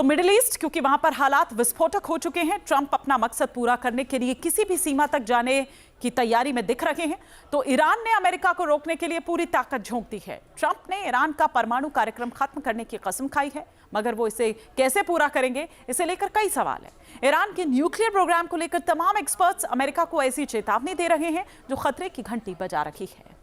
तो middle east, क्योंकि वहां पर हालात विस्फोटक हो चुके हैं, ट्रंप अपना मकसद पूरा करने के लिए किसी भी सीमा तक जाने की तैयारी में दिख रहे हैं। तो ईरान ने अमेरिका को रोकने के लिए पूरी ताकत झोंक दी है। ट्रंप ने ईरान का परमाणु कार्यक्रम खत्म करने की कसम खाई है, मगर वो इसे कैसे पूरा करेंगे, इसे लेकर कई सवाल है। ईरान के न्यूक्लियर प्रोग्राम को लेकर तमाम एक्सपर्ट्स अमेरिका को ऐसी चेतावनी दे रहे हैं जो खतरे की घंटी बजा रही है।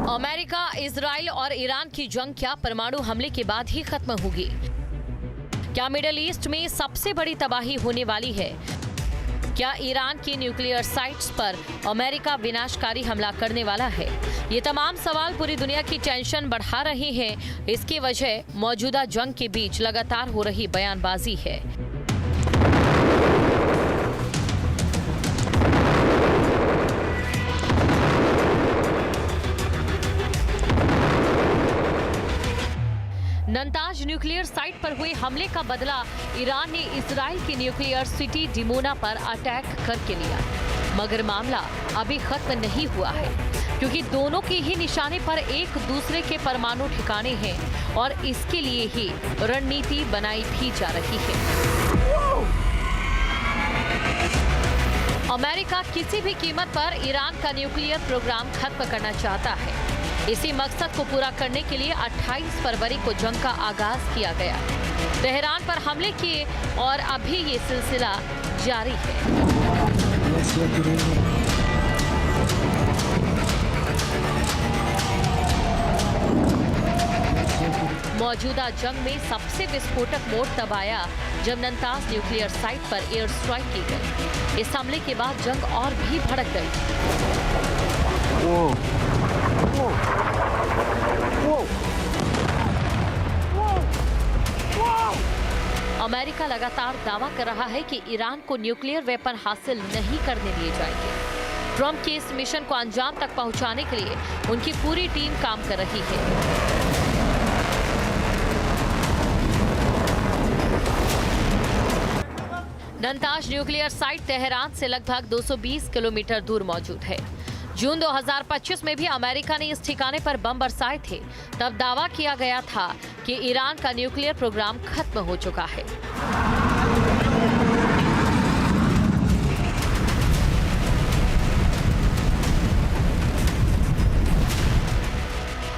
अमेरिका, इजराइल और ईरान की जंग क्या परमाणु हमले के बाद ही खत्म होगी? क्या मिडिल ईस्ट में सबसे बड़ी तबाही होने वाली है? क्या ईरान की न्यूक्लियर साइट्स पर अमेरिका विनाशकारी हमला करने वाला है? ये तमाम सवाल पूरी दुनिया की टेंशन बढ़ा रहे हैं। इसकी वजह मौजूदा जंग के बीच लगातार हो रही बयानबाजी है। नंताज न्यूक्लियर साइट पर हुए हमले का बदला ईरान ने इजराइल की न्यूक्लियर सिटी डिमोना पर अटैक करके लिया, मगर मामला अभी खत्म नहीं हुआ है, क्योंकि दोनों के ही निशाने पर एक दूसरे के परमाणु ठिकाने हैं और इसके लिए ही रणनीति बनाई भी जा रही है। अमेरिका किसी भी कीमत पर ईरान का न्यूक्लियर प्रोग्राम खत्म करना चाहता है। इसी मकसद को पूरा करने के लिए 28 फरवरी को जंग का आगाज किया गया। तेहरान पर हमले किए और अभी ये सिलसिला जारी है। मौजूदा जंग में सबसे विस्फोटक मोड़ तब आया जब नंताज न्यूक्लियर साइट पर एयर स्ट्राइक की गई। इस हमले के बाद जंग और भी भड़क गई। अमेरिका लगातार दावा कर रहा है कि ईरान को न्यूक्लियर वेपन हासिल नहीं करने दिए जाएंगे। ट्रंप के इस मिशन को अंजाम तक पहुंचाने के लिए उनकी पूरी टीम काम कर रही है। नंताज न्यूक्लियर साइट तेहरान से लगभग 220 किलोमीटर दूर मौजूद है। जून 2025 में भी अमेरिका ने इस ठिकाने पर बम बरसाए थे। तब दावा किया गया था कि ईरान का न्यूक्लियर प्रोग्राम खत्म हो चुका है।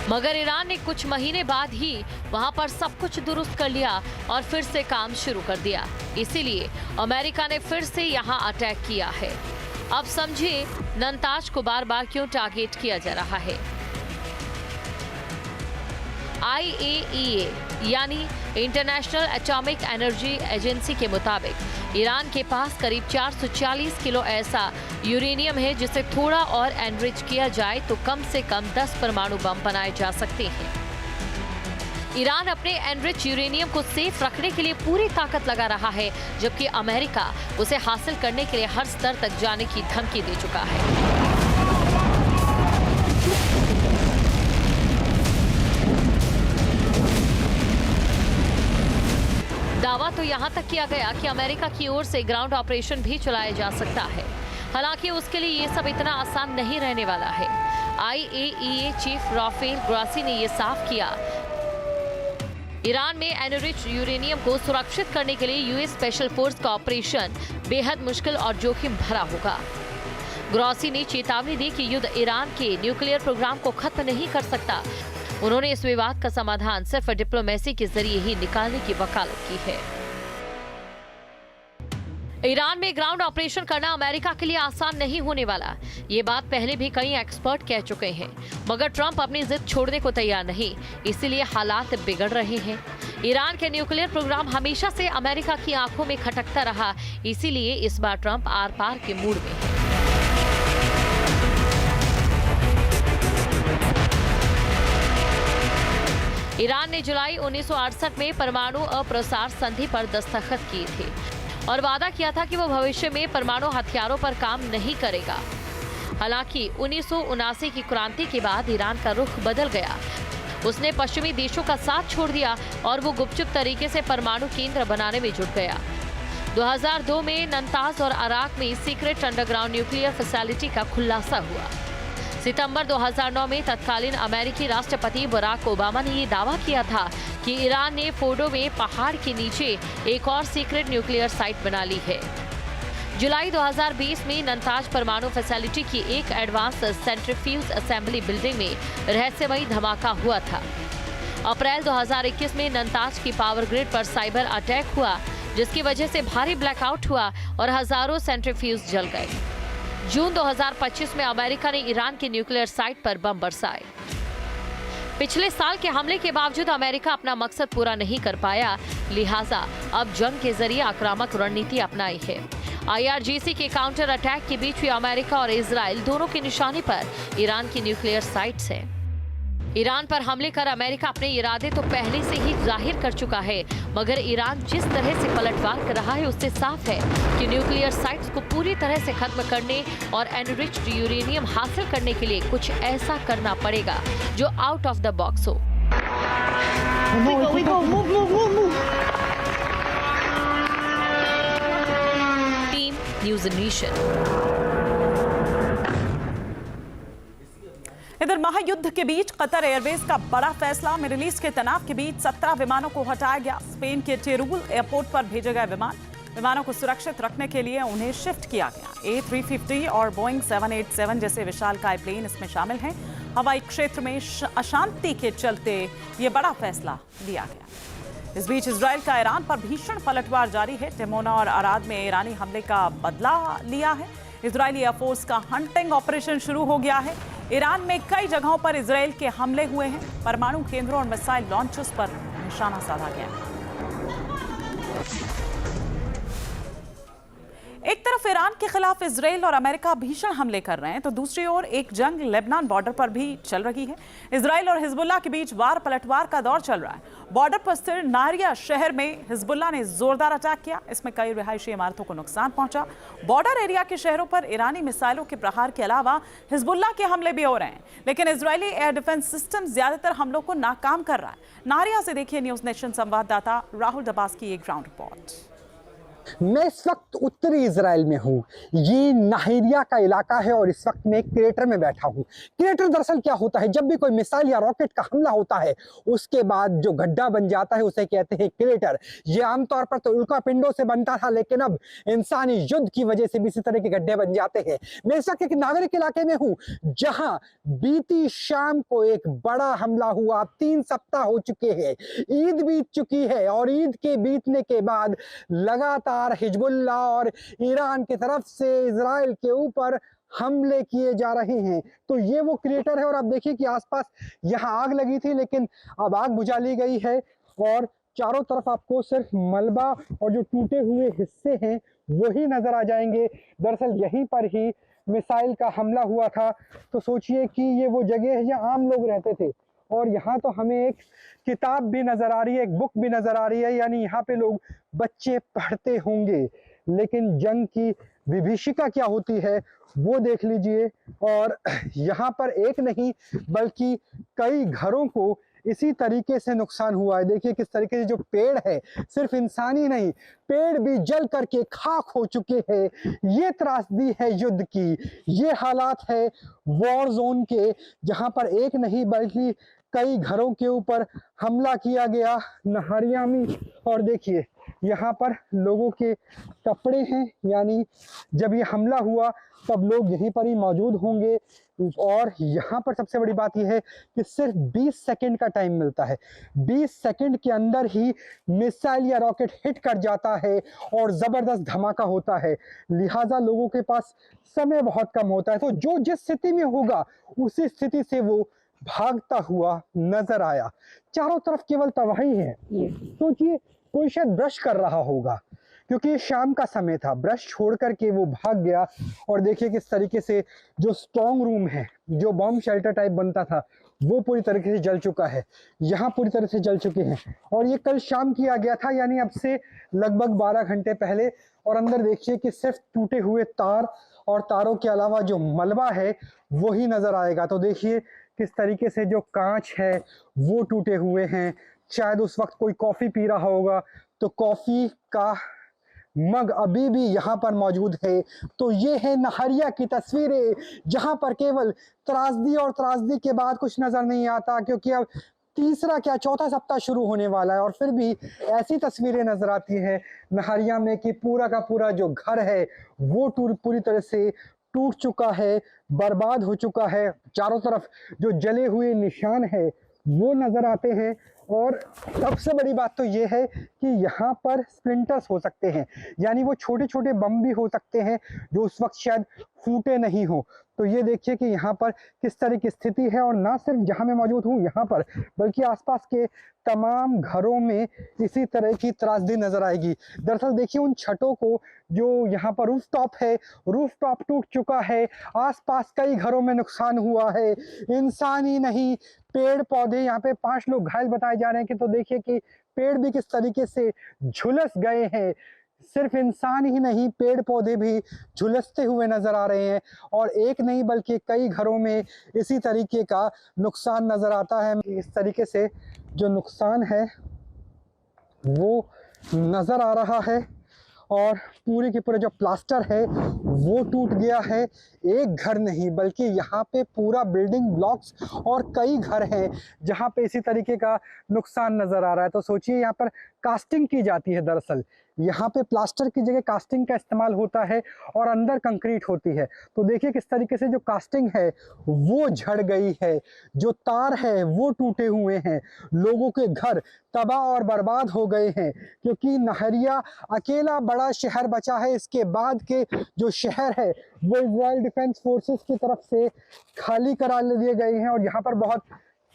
मगर ईरान ने कुछ महीने बाद ही वहां पर सब कुछ दुरुस्त कर लिया और फिर से काम शुरू कर दिया। इसीलिए अमेरिका ने फिर से यहां अटैक किया है। अब समझिए नंताज को बार बार क्यों टारगेट किया जा रहा है। IAEA यानी इंटरनेशनल एटॉमिक एनर्जी एजेंसी के मुताबिक ईरान के पास करीब 440 किलो ऐसा यूरेनियम है जिसे थोड़ा और एनरिच किया जाए तो कम से कम 10 परमाणु बम बनाए जा सकते हैं। ईरान अपने एनरिच यूरेनियम को सेफ रखने के लिए पूरी ताकत लगा रहा है, जबकि अमेरिका उसे हासिल करने के लिए हर स्तर तक जाने की धमकी दे चुका है। दावा तो यहां तक किया गया कि अमेरिका की ओर से ग्राउंड ऑपरेशन भी चलाया जा सकता है। हालांकि उसके लिए ये सब इतना आसान नहीं रहने वाला है। IAEA चीफ राफेल ग्रासी ने ये साफ किया, ईरान में एनरिच यूरेनियम को सुरक्षित करने के लिए यूएस स्पेशल फोर्स का ऑपरेशन बेहद मुश्किल और जोखिम भरा होगा। ग्रॉसी ने चेतावनी दी कि युद्ध ईरान के न्यूक्लियर प्रोग्राम को खत्म नहीं कर सकता। उन्होंने इस विवाद का समाधान सिर्फ डिप्लोमेसी के जरिए ही निकालने की वकालत की है। ईरान में ग्राउंड ऑपरेशन करना अमेरिका के लिए आसान नहीं होने वाला। ये बात पहले भी कई एक्सपर्ट कह चुके हैं, मगर ट्रंप अपनी जिद छोड़ने को तैयार नहीं, इसीलिए हालात बिगड़ रहे हैं। ईरान के न्यूक्लियर प्रोग्राम हमेशा से अमेरिका की आंखों में खटकता रहा, इसीलिए इस बार ट्रंप आर पार के मूड में है। ईरान ने जुलाई 1968 में परमाणु अप्रसार संधि पर दस्तखत किए थे और वादा किया था कि वो भविष्य में परमाणु हथियारों पर काम नहीं करेगा। हालांकि 1979 की क्रांति के बाद ईरान का रुख बदल गया। उसने पश्चिमी देशों का साथ छोड़ दिया और वो गुपचुप तरीके से परमाणु केंद्र बनाने में जुट गया। 2002 में नंताज और अराक में सीक्रेट अंडरग्राउंड न्यूक्लियर फैसिलिटी का खुलासा हुआ। सितंबर 2009 में तत्कालीन अमेरिकी राष्ट्रपति बराक ओबामा ने ये दावा किया था कि ईरान ने फोर्डो में पहाड़ के नीचे एक और सीक्रेट न्यूक्लियर साइट बना ली है। जुलाई 2020 में नंताज परमाणु फैसिलिटी की एक एडवांस सेंट्रीफ्यूज असेंबली बिल्डिंग में रहस्यमयी धमाका हुआ था। अप्रैल 2021 में नंताज की पावर ग्रिड पर साइबर अटैक हुआ, जिसकी वजह से भारी ब्लैकआउट हुआ और हजारों सेंट्रीफ्यूज जल गए। जून 2025 में अमेरिका ने ईरान की न्यूक्लियर साइट पर बम बरसाए। पिछले साल के हमले के बावजूद अमेरिका अपना मकसद पूरा नहीं कर पाया, लिहाजा अब जंग के जरिए आक्रामक रणनीति अपनाई है। IRGC के काउंटर अटैक के बीच भी अमेरिका और इजराइल दोनों की निशाने पर ईरान की न्यूक्लियर साइट्स हैं। ईरान पर हमले कर अमेरिका अपने इरादे तो पहले से ही जाहिर कर चुका है, मगर ईरान जिस तरह से पलटवार कर रहा है उससे साफ है कि न्यूक्लियर साइट्स को पूरी तरह से खत्म करने और एनरिच्ड यूरेनियम हासिल करने के लिए कुछ ऐसा करना पड़ेगा जो आउट ऑफ द बॉक्स हो। Team news nation. इधर महायुद्ध के बीच कतर एयरवेज का बड़ा फैसला। मिडिल ईस्ट के तनाव के बीच 17 विमानों को हटाया गया। स्पेन के टेरूल एयरपोर्ट पर भेजे गए विमानों को सुरक्षित रखने के लिए उन्हें शिफ्ट किया गया। A350 और बोइंग 787 जैसे विशालकाय प्लेन इसमें शामिल हैं। हवाई क्षेत्र में अशांति के चलते ये बड़ा फैसला लिया गया। इस बीच इजराइल का ईरान पर भीषण पलटवार जारी है। टिमोना और अराद में ईरानी हमले का बदला लिया है। इजरायली एयरफोर्स का हंटिंग ऑपरेशन शुरू हो गया है। ईरान में कई जगहों पर इजराइल के हमले हुए हैं। परमाणु केंद्रों और मिसाइल लॉन्चर्स पर निशाना साधा गया है। एक तरफ ईरान के खिलाफ इजराइल और अमेरिका भीषण हमले कर रहे हैं, तो दूसरी ओर एक जंग लेबनान बॉर्डर पर भी चल रही है। इजराइल और हिजबुल्लाह के बीच वार पलटवार का दौर चल रहा है। बॉर्डर पर स्थित नारिया शहर में हिजबुल्लाह ने जोरदार अटैक किया। इसमें कई रिहायशी इमारतों को नुकसान पहुंचा। बॉर्डर एरिया के शहरों पर ईरानी मिसाइलों के प्रहार के अलावा हिजबुल्लाह के हमले भी हो रहे हैं, लेकिन इजरायली एयर डिफेंस सिस्टम ज्यादातर हमलों को नाकाम कर रहा है। नारिया से देखिए न्यूज नेशन संवाददाता राहुल दबास की एक ग्राउंड रिपोर्ट। मैं इस वक्त उत्तरी इजराइल में हूँ। ये नाहिरिया का इलाका है और इस वक्त मैं एक क्रेटर में बैठा हूँ। क्रेटर दरअसल क्या होता है, जब भी कोई मिसाइल या रॉकेट का हमला होता है उसके बाद जो गड्ढा बन जाता है उसे कहते हैं क्रेटर। ये आमतौर पर तो उल्का पिंडों से बनता था, लेकिन अब इंसानी युद्ध की वजह से भी इसी तरह के गड्ढे बन जाते हैं। मैं इस वक्त एक नागरिक इलाके में हूँ जहाँ बीती शाम को एक बड़ा हमला हुआ। 3 सप्ताह हो चुके हैं, ईद बीत चुकी है और ईद के बीतने के बाद लगातार हिजबुल्लाह और ईरान की तरफ से इजराइल के ऊपर हमले किए जा रहे हैं। तो ये वो क्रेटर है और आप देखिए कि आसपास यहाँ आग लगी थी, लेकिन अब आग बुझा ली गई है और चारों तरफ आपको सिर्फ मलबा और जो टूटे हुए हिस्से हैं वही नजर आ जाएंगे। दरअसल यहीं पर ही मिसाइल का हमला हुआ था। तो सोचिए कि ये वो जगह है जहाँ आम लोग रहते थे और यहाँ तो हमें एक किताब भी नजर आ रही है, एक बुक भी नजर आ रही है, यानी यहाँ पे लोग बच्चे पढ़ते होंगे। लेकिन जंग की विभीषिका क्या होती है वो देख लीजिए। और यहाँ पर एक नहीं बल्कि कई घरों को इसी तरीके से नुकसान हुआ है। देखिए किस तरीके से जो पेड़ है, सिर्फ इंसानी नहीं, पेड़ भी जल करके खाक हो चुके हैं। ये त्रासदी है युद्ध की, ये हालात है वॉर जोन के, जहां पर एक नहीं बल्कि कई घरों के ऊपर हमला किया गया नाहरिया में। और देखिए यहाँ पर लोगों के कपड़े हैं, यानी जब ये हमला हुआ तब लोग यहीं पर ही मौजूद होंगे। और यहाँ पर सबसे बड़ी बात यह है कि सिर्फ 20 सेकंड का टाइम मिलता है। 20 सेकंड के अंदर ही मिसाइल या रॉकेट हिट कर जाता है और ज़बरदस्त धमाका होता है। लिहाजा लोगों के पास समय बहुत कम होता है, तो जो जिस स्थिति में होगा उसी स्थिति से वो भागता हुआ नजर आया। चारों तरफ केवल तबाही है। सोचिए कोई शायद ब्रश कर रहा होगा, क्योंकि शाम का समय था, ब्रश छोड़ करके वो भाग गया। और देखिए किस तरीके से जो स्ट्रॉन्ग रूम है, जो बॉम्ब शेल्टर टाइप बनता था, वो पूरी तरीके से जल चुका है। यहाँ पूरी तरह से जल चुके हैं और ये कल शाम किया गया था, यानी अब से लगभग 12 घंटे पहले। और अंदर देखिए कि सिर्फ टूटे हुए तार और तारों के अलावा जो मलबा है वो ही नजर आएगा। तो देखिए किस तरीके से जो कांच है वो टूटे हुए हैं। शायद उस वक्त कोई कॉफी पी रहा होगा तो कॉफी का मग अभी भी यहाँ पर मौजूद है। तो ये है नहरिया की तस्वीरें, जहाँ पर केवल त्रासदी और त्रासदी के बाद कुछ नजर नहीं आता, क्योंकि अब तीसरा क्या चौथा सप्ताह शुरू होने वाला है और फिर भी ऐसी तस्वीरें नजर आती है नहरिया में कि पूरा का पूरा जो घर है वो पूरी तरह से टूट चुका है, बर्बाद हो चुका है। चारों तरफ जो जले हुए निशान है वो नजर आते हैं। और सबसे बड़ी बात तो ये है कि यहाँ पर स्प्लिंटर्स हो सकते हैं, यानी वो छोटे छोटे बम भी हो सकते हैं जो उस वक्त शायद फूटे नहीं हो। तो ये देखिए कि यहाँ पर किस तरह की स्थिति है, और ना सिर्फ जहाँ मैं मौजूद हूँ यहाँ पर, बल्कि आसपास के तमाम घरों में इसी तरह की त्रासदी नजर आएगी। दरअसल देखिए उन छतों को, जो यहाँ पर रूफ टॉप है, रूफ टॉप टूट चुका है। आसपास कई घरों में नुकसान हुआ है। इंसान ही नहीं, पेड़ पौधे, यहाँ पे 5 लोग घायल बताए जा रहे हैं कि तो देखिए कि पेड़ भी किस तरीके से झुलस गए हैं। सिर्फ इंसान ही नहीं, पेड़ पौधे भी झुलसते हुए नजर आ रहे हैं। और एक नहीं बल्कि कई घरों में इसी तरीके का नुकसान नजर आता है। इस तरीके से जो नुकसान है वो नजर आ रहा है और पूरे के पूरे जो प्लास्टर है वो टूट गया है। एक घर नहीं बल्कि यहाँ पे पूरा बिल्डिंग ब्लॉक्स और कई घर हैं जहाँ पे इसी तरीके का नुकसान नजर आ रहा है। तो सोचिए यहाँ पर कास्टिंग की जाती है, दरअसल यहाँ पे प्लास्टर की जगह कास्टिंग का इस्तेमाल होता है और अंदर कंक्रीट होती है। तो देखिए किस तरीके से जो कास्टिंग है वो झड़ गई है, जो तार है वो टूटे हुए हैं, लोगों के घर तबाह और बर्बाद हो गए हैं। क्योंकि नहरिया अकेला बड़ा शहर बचा है, इसके बाद के जो शहर है वो इजराइल डिफेंस फोर्सेस की तरफ से खाली करा दिए गए हैं। और यहाँ पर बहुत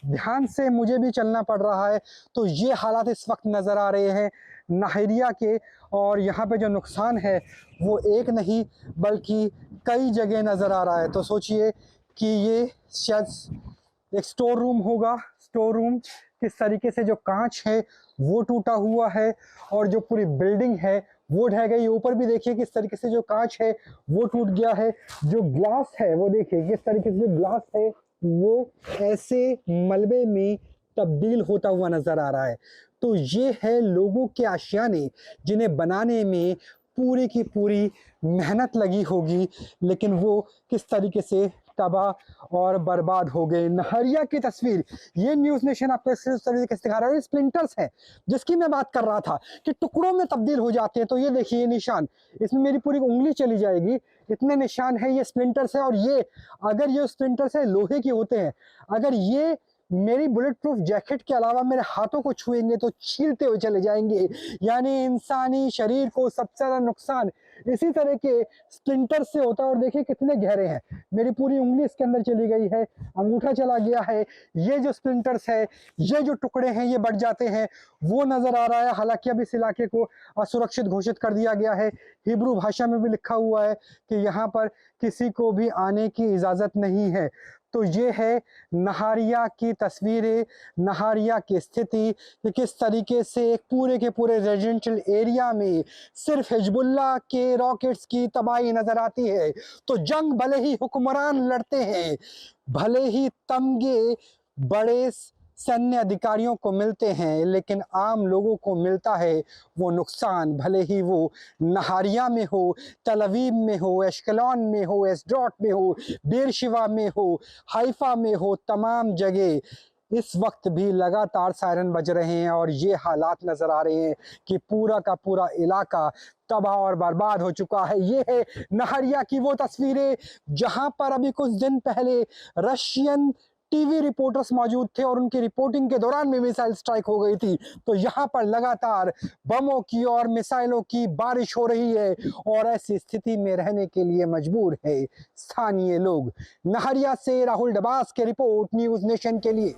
ध्यान से मुझे भी चलना पड़ रहा है। तो ये हालात इस वक्त नज़र आ रहे हैं नहरिया के, और यहाँ पे जो नुकसान है वो एक नहीं बल्कि कई जगह नज़र आ रहा है। तो सोचिए कि ये शायद एक स्टोर रूम होगा। स्टोर रूम किस तरीके से जो कांच है वो टूटा हुआ है और जो पूरी बिल्डिंग है वो ढह गई। ऊपर भी देखिए किस तरीके से जो कांच है वो टूट गया है। जो ग्लास है वो देखिए किस तरीके से जो ग्लास है वो ऐसे मलबे में तब्दील होता हुआ नजर आ रहा है। तो ये है लोगों के आशियाने जिन्हें बनाने में पूरी की पूरी मेहनत लगी होगी, लेकिन वो किस तरीके से तबाह और बर्बाद हो गए। नहरिया की तस्वीर ये न्यूज़ नेशन आपको इस तरीके से दिखा रहा है। स्प्लिंटर्स हैं जिसकी मैं बात कर रहा था कि टुकड़ों में तब्दील हो जाते हैं। तो ये देखिए ये निशान, इसमें मेरी पूरी उंगली चली जाएगी, इतने निशान है। ये स्प्लिंटर्स है और ये अगर ये स्प्लिंटर्स है लोहे के होते हैं, अगर ये मेरी बुलेट प्रूफ जैकेट के अलावा मेरे हाथों को छुएंगे तो छीलते हुए चले जाएंगे। यानी इंसानी शरीर को सबसे ज्यादा नुकसान इसी तरह के स्प्लिंटर से होता है। और देखिए कितने गहरे हैं, मेरी पूरी उंगली इसके अंदर चली गई है, अंगूठा चला गया है। ये जो स्प्लिंटर्स है, ये जो टुकड़े हैं ये बढ़ जाते हैं वो नजर आ रहा है। हालांकि अब इस इलाके को असुरक्षित घोषित कर दिया गया है। हिब्रू भाषा में भी लिखा हुआ है कि यहाँ पर किसी को भी आने की इजाजत नहीं है। तो ये है नहरिया की तस्वीरें, नहरिया की स्थिति कि किस तरीके से एक पूरे के पूरे रेजिडेंशियल एरिया में सिर्फ हिजबुल्लाह के रॉकेट्स की तबाही नजर आती है। तो जंग भले ही हुक्मरान लड़ते हैं, भले ही तमगे बड़े सैन्य अधिकारियों को मिलते हैं, लेकिन आम लोगों को मिलता है वो नुकसान, भले ही वो नहरिया में हो, तल अवीव में हो, एश्कलॉन में हो, एसड्रॉट में हो, बेरशिवा में हो, हाइफा में हो, तमाम जगह इस वक्त भी लगातार सायरन बज रहे हैं। और ये हालात नजर आ रहे हैं कि पूरा का पूरा इलाका तबाह और बर्बाद हो चुका है। ये है नहरिया की वो तस्वीरें जहां पर अभी कुछ दिन पहले रशियन टीवी रिपोर्टर्स मौजूद थे और उनकी रिपोर्टिंग के दौरान भी मिसाइल स्ट्राइक हो गई थी। तो यहाँ पर लगातार बमों की और मिसाइलों की बारिश हो रही है और ऐसी स्थिति में रहने के लिए मजबूर है स्थानीय लोग। नहरिया से राहुल डबास के रिपोर्ट, न्यूज़ नेशन के लिए।